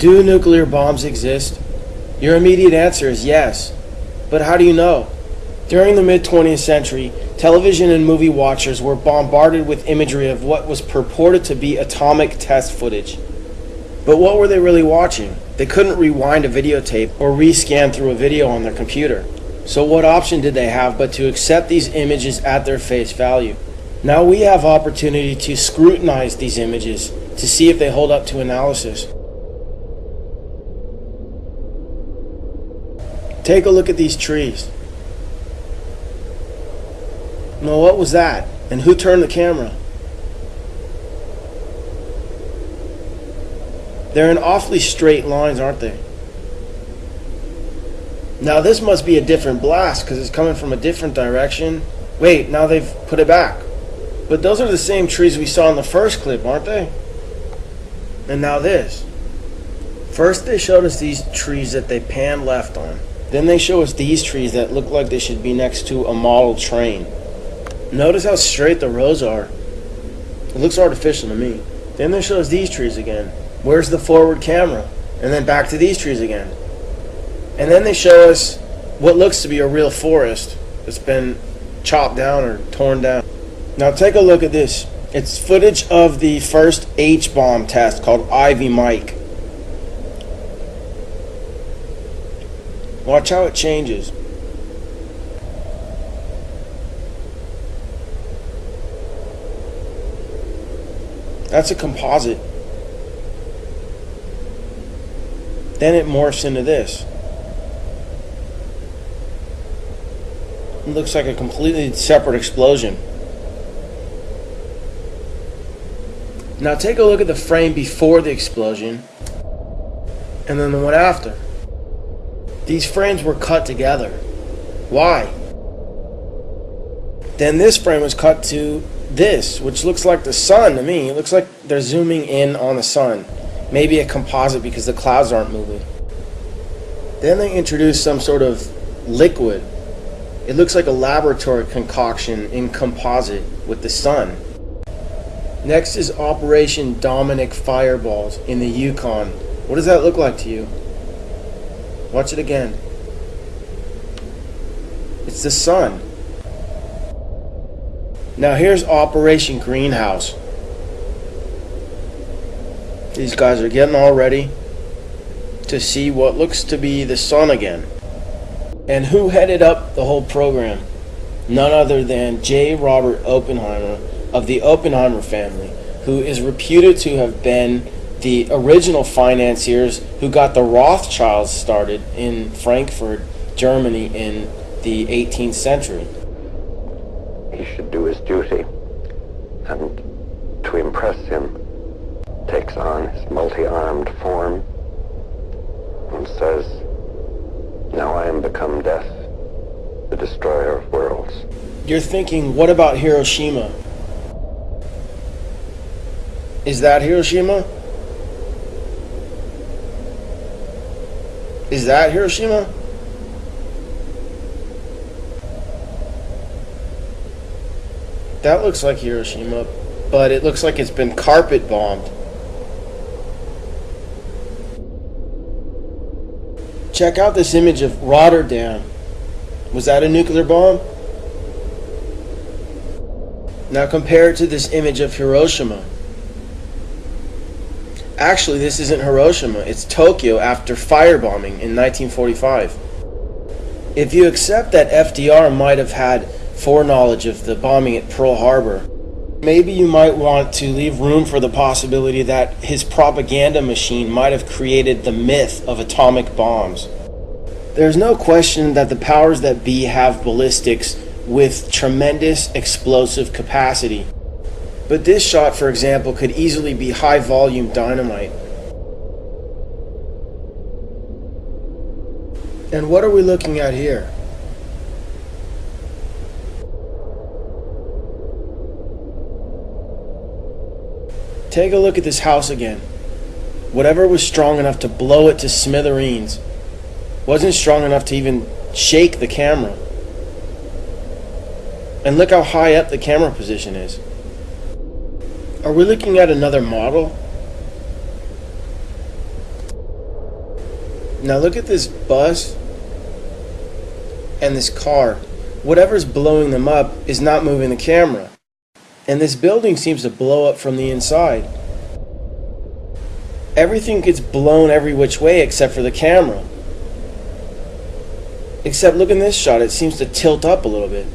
Do nuclear bombs exist? Your immediate answer is yes. But how do you know? During the mid-20th century, television and movie watchers were bombarded with imagery of what was purported to be atomic test footage. But what were they really watching? They couldn't rewind a videotape or rescan through a video on their computer. So what option did they have but to accept these images at their face value? Now we have opportunity to scrutinize these images to see if they hold up to analysis. Take a look at these trees. Now what was that? And who turned the camera? They're in awfully straight lines, aren't they? Now this must be a different blast because it's coming from a different direction. Wait, now they've put it back. But those are the same trees we saw in the first clip, aren't they? And now this. First they showed us these trees that they panned left on. Then they show us these trees that look like they should be next to a model train. Notice how straight the rows are. It looks artificial to me. Then they show us these trees again. Where's the forward camera? And then back to these trees again. And then they show us what looks to be a real forest that's been chopped down or torn down. Now take a look at this. It's footage of the first H-bomb test called Ivy Mike. Watch how it changes. That's a composite. Then it morphs into this. It looks like a completely separate explosion. Now take a look at the frame before the explosion and then the one after. These frames were cut together. Why? Then this frame was cut to this, which looks like the sun to me. It looks like they're zooming in on the sun. Maybe a composite because the clouds aren't moving. Then they introduced some sort of liquid. It looks like a laboratory concoction in composite with the sun. Next is Operation Dominic Fireballs in the Yukon. What does that look like to you? Watch it again. It's the sun. Now here's Operation Greenhouse. These guys are getting all ready to see what looks to be the sun again. And who headed up the whole program? None other than J. Robert Oppenheimer of the Oppenheimer family, who is reputed to have been the original financiers who got the Rothschilds started in Frankfurt, Germany in the 18th century. He should do his duty, and to impress him, takes on his multi-armed form and says, "Now I am become death, the destroyer of worlds." You're thinking, what about Hiroshima? Is that Hiroshima? Is that Hiroshima? That looks like Hiroshima, but it looks like it's been carpet bombed. Check out this image of Rotterdam. Was that a nuclear bomb? Now compare it to this image of Hiroshima. Actually, this isn't Hiroshima, it's Tokyo after firebombing in 1945. If you accept that FDR might have had foreknowledge of the bombing at Pearl Harbor, maybe you might want to leave room for the possibility that his propaganda machine might have created the myth of atomic bombs. There's no question that the powers that be have ballistics with tremendous explosive capacity. But this shot, for example, could easily be high-volume dynamite. And what are we looking at here? Take a look at this house again. Whatever was strong enough to blow it to smithereens wasn't strong enough to even shake the camera. And look how high up the camera position is. Are we looking at another model? Now look at this bus and this car. Whatever's blowing them up is not moving the camera. And this building seems to blow up from the inside. Everything gets blown every which way except for the camera. Except look in this shot, it seems to tilt up a little bit.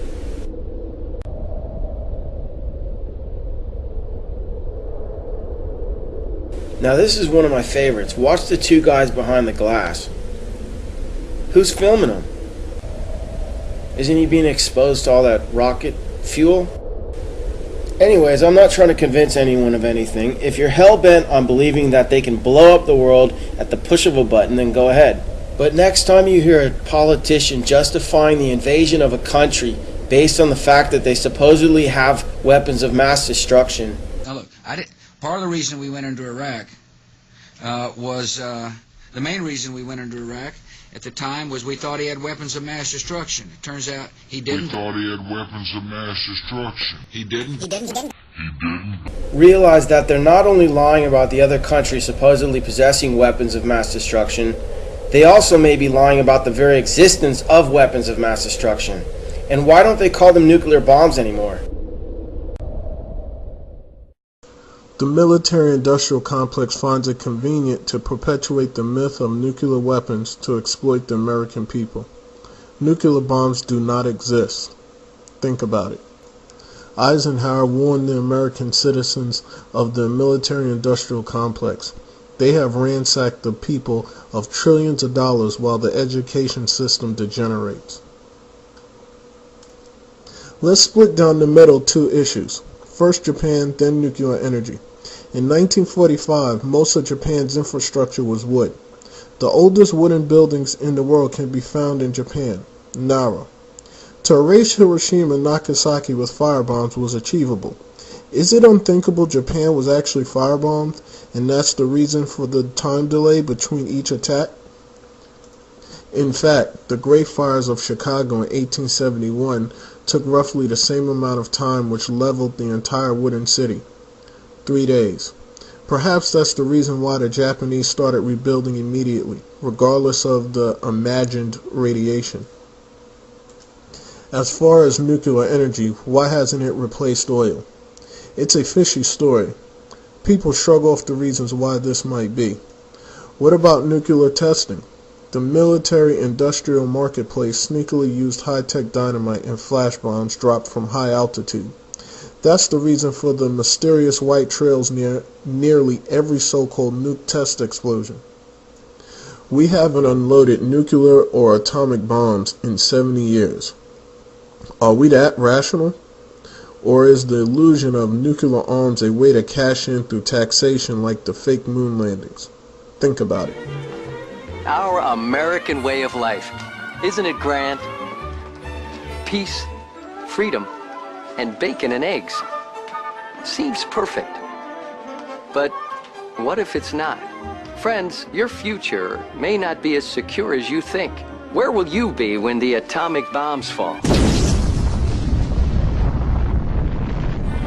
Now this is one of my favorites. Watch the two guys behind the glass. Who's filming them? Isn't he being exposed to all that rocket fuel? Anyways, I'm not trying to convince anyone of anything. If you're hell-bent on believing that they can blow up the world at the push of a button, then go ahead. But next time you hear a politician justifying the invasion of a country based on the fact that they supposedly have weapons of mass destruction. Now look, part of the reason we went into Iraq was the main reason we went into Iraq at the time was we thought he had weapons of mass destruction. It turns out he didn't. We thought he had weapons of mass destruction. He didn't. He didn't. Realize that they're not only lying about the other country supposedly possessing weapons of mass destruction, they also may be lying about the very existence of weapons of mass destruction. And why don't they call them nuclear bombs anymore? The military-industrial complex finds it convenient to perpetuate the myth of nuclear weapons to exploit the American people. Nuclear bombs do not exist. Think about it. Eisenhower warned the American citizens of the military-industrial complex. They have ransacked the people of trillions of dollars while the education system degenerates. Let's split down the middle two issues. First Japan, then nuclear energy. In 1945, most of Japan's infrastructure was wood. The oldest wooden buildings in the world can be found in Japan, Nara. To erase Hiroshima and Nagasaki with firebombs was achievable. Is it unthinkable Japan was actually firebombed, and that's the reason for the time delay between each attack? In fact, the Great Fires of Chicago in 1871 took roughly the same amount of time, which leveled the entire wooden city. 3 days. Perhaps that's the reason why the Japanese started rebuilding immediately, regardless of the imagined radiation. As far as nuclear energy, why hasn't it replaced oil? It's a fishy story. People shrug off the reasons why this might be. What about nuclear testing? The military-industrial marketplace sneakily used high-tech dynamite and flash bombs dropped from high altitude. That's the reason for the mysterious white trails near nearly every so-called nuke test explosion. We haven't unloaded nuclear or atomic bombs in 70 years. Are we that rational? Or is the illusion of nuclear arms a way to cash in through taxation like the fake moon landings? Think about it. Our American way of life. Isn't it grand? Peace, freedom, and bacon and eggs. Seems perfect. But what if it's not? Friends, your future may not be as secure as you think. Where will you be when the atomic bombs fall?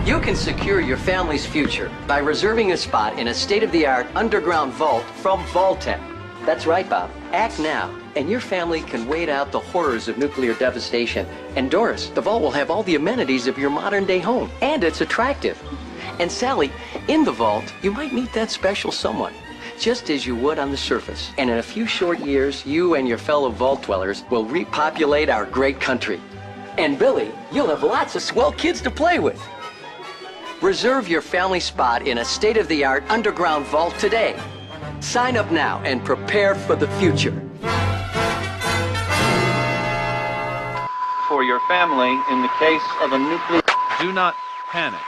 You can secure your family's future by reserving a spot in a state-of-the-art underground vault from Vaultec. That's right, Bob. Act now, and your family can wait out the horrors of nuclear devastation. And Doris, the vault will have all the amenities of your modern-day home, and it's attractive. And Sally, in the vault, you might meet that special someone, just as you would on the surface. And in a few short years, you and your fellow vault dwellers will repopulate our great country. And Billy, you'll have lots of swell kids to play with. Reserve your family spot in a state-of-the-art underground vault today. Sign up now and prepare for the future. For your family in the case of a nuclear... Do not panic.